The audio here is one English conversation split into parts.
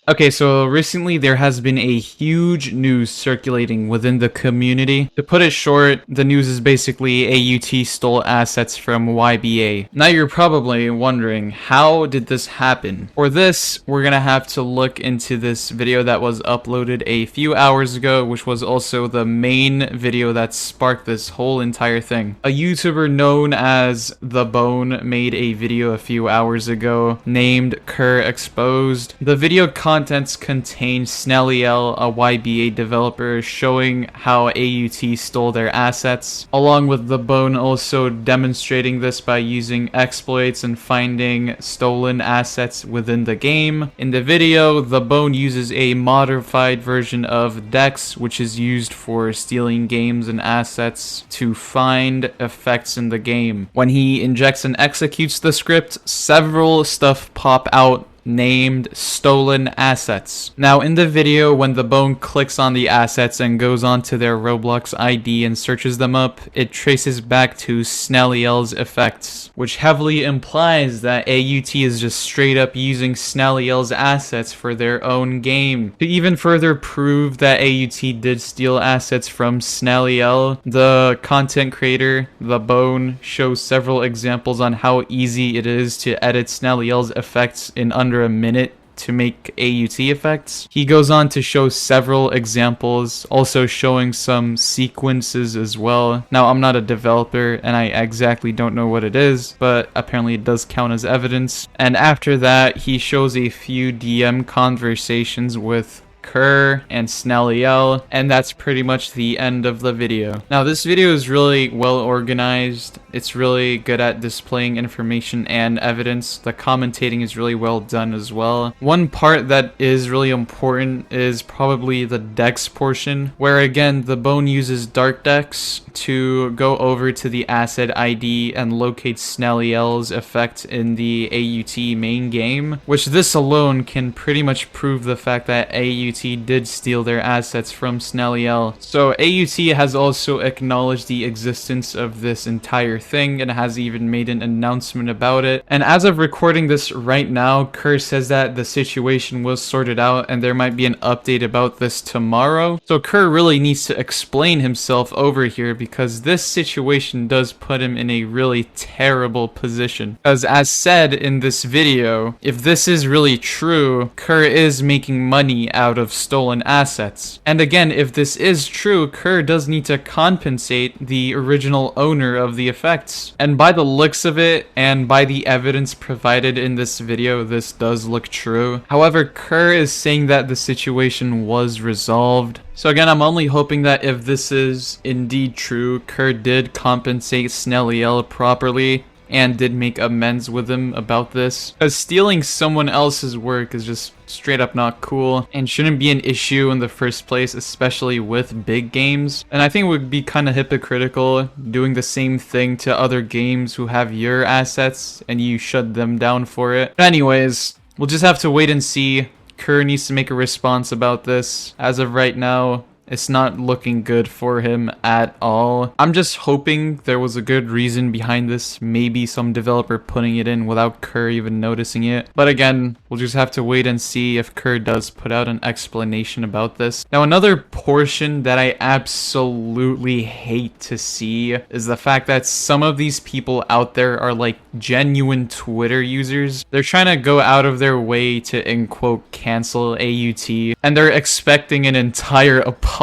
Okay, so recently there has been a huge news circulating within the community. To put it short, the news is basically AUT stole assets from YBA. Now you're probably wondering, how did this happen? For this, we're gonna have to look into this video that was uploaded a few hours ago, which was also the main video that sparked this whole entire thing. A YouTuber known as The Bone made a video a few hours ago named Kerr Exposed. The video contents contain Snelliel, a YBA developer, showing how AUT stole their assets, along with The Bone also demonstrating this by using exploits and finding stolen assets within the game. In the video, The Bone uses a modified version of Dex, which is used for stealing games and assets to find effects in the game. When he injects and executes the script, several stuff pop out named stolen assets. Now in the video, when The Bone clicks on the assets and goes onto their Roblox ID and searches them up, it traces back to Snelliel's effects, which heavily implies that AUT is just straight up using Snelliel's assets for their own game. To even further prove that AUT did steal assets from Snelliel, the content creator, The Bone, shows several examples on how easy it is to edit Snelliel's effects in under a minute to make AUT effects. He goes on to show several examples, also showing some sequences as well. Now, I'm not a developer and I exactly don't know what it is, but apparently it does count as evidence. And after that, he shows a few DM conversations with Kerr and Snelliel, and that's pretty much the end of the video. Now this video is really well organized. It's really good at displaying information and evidence. The commentating is really well done as well. One part that is really important is probably the Dex portion, where again The Bone uses Dark Dex to go over to the asset ID and locate Snelliel's effect in the AUT main game, which this alone can pretty much prove the fact that AUT did steal their assets from Snelliel. So AUT has also acknowledged the existence of this entire thing and has even made an announcement about it. And as of recording this right now, Kerr says that the situation was sorted out and there might be an update about this tomorrow. So Kerr really needs to explain himself over here, because this situation does put him in a really terrible position. Because as said in this video, if this is really true, Kerr is making money out of stolen assets. And again, if this is true, Kerr does need to compensate the original owner of the effects. And by the looks of it, and by the evidence provided in this video, this does look true. However, Kerr is saying that the situation was resolved. So again, I'm only hoping that if this is indeed true, Kerr did compensate Snelliel properly and did make amends with him about this. Because stealing someone else's work is just straight up not cool and shouldn't be an issue in the first place, especially with big games. And I think it would be kind of hypocritical doing the same thing to other games who have your assets and you shut them down for it. But anyways, we'll just have to wait and see. Kerr needs to make a response about this. As of right now, it's not looking good for him at all. I'm just hoping there was a good reason behind this. Maybe some developer putting it in without Kerr even noticing it. But again, we'll just have to wait and see if Kerr does put out an explanation about this. Now, another portion that I absolutely hate to see is the fact that some of these people out there are like genuine Twitter users. They're trying to go out of their way to, in quote, cancel AUT. And they're expecting an entire apology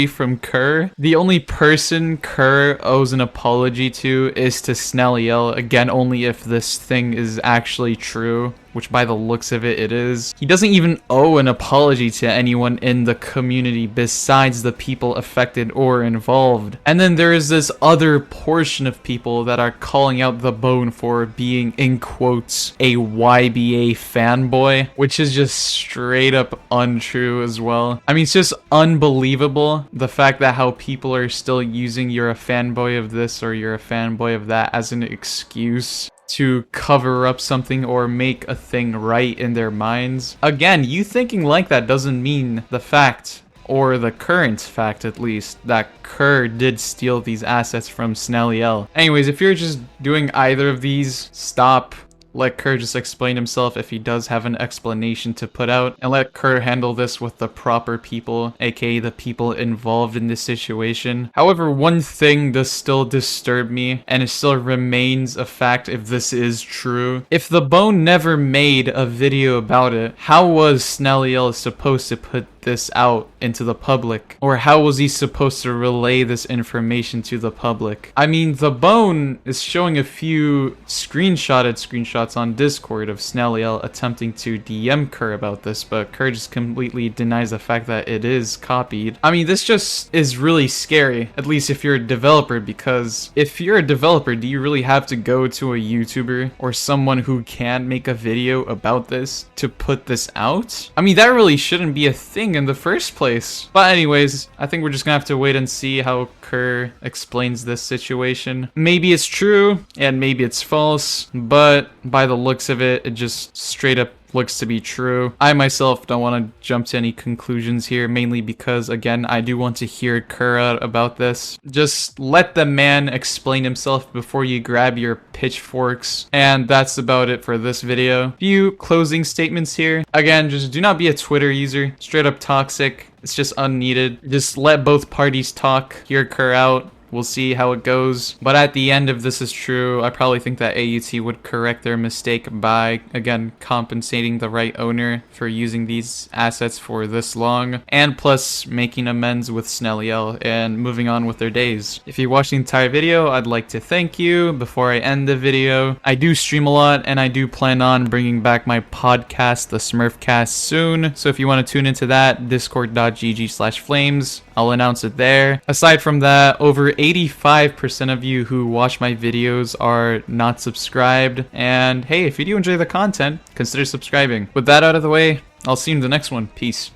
from Kerr. The only person Kerr owes an apology to is to Snelliel, again only if this thing is actually true, which by the looks of it, it is. He doesn't even owe an apology to anyone in the community besides the people affected or involved. And then there is this other portion of people that are calling out The Bone for being, in quotes, a YBA fanboy, which is just straight up untrue as well. I mean, it's just unbelievable, the fact that how people are still using you're a fanboy of this or you're a fanboy of that as an excuse to cover up something or make a thing right in their minds. Again, you thinking like that doesn't mean the fact, or the current fact at least, that Kerr did steal these assets from Snelliel. Anyways, if you're just doing either of these, stop. let Kerr just explain himself if he does have an explanation to put out, and let Kerr handle this with the proper people, aka the people involved in this situation. However, one thing does still disturb me, and it still remains a fact if this is true. If the Bone never made a video about it, how was Snelliel supposed to put this out into the public? Or how was he supposed to relay this information to the public? I mean, the Bone is showing a few screenshots on Discord of Snelliel attempting to DM Kerr about this, but Kerr just completely denies the fact that it is copied. I mean, this just is really scary, at least if you're a developer, because if you're a developer, do you really have to go to a YouTuber or someone who can make a video about this to put this out? I mean, that really shouldn't be a thing in the first place. But anyways, I think we're just gonna have to wait and see how Kerr explains this situation. Maybe it's true and maybe it's false, but by the looks of it, it just straight up looks to be true. I myself don't want to jump to any conclusions here, mainly because, again, I do want to hear Kerr out about this. Just let the man explain himself before you grab your pitchforks. And that's about it for this video. Few closing statements here. Again, just do not be a Twitter user. Straight up toxic. It's just unneeded. Just let both parties talk. Hear Kerr out. We'll see how it goes. But at the end, if this is true, I probably think that AUT would correct their mistake by, again, compensating the right owner for using these assets for this long, and plus making amends with Snelliel and moving on with their days. If you watched the entire video, I'd like to thank you. Before I end the video, I do stream a lot, and I do plan on bringing back my podcast, the Smurfcast, soon. So if you want to tune into that, discord.gg/flames. I'll announce it there. Aside from that, over 85% of you who watch my videos are not subscribed. And hey, if you do enjoy the content, consider subscribing. With that out of the way, I'll see you in the next one. Peace.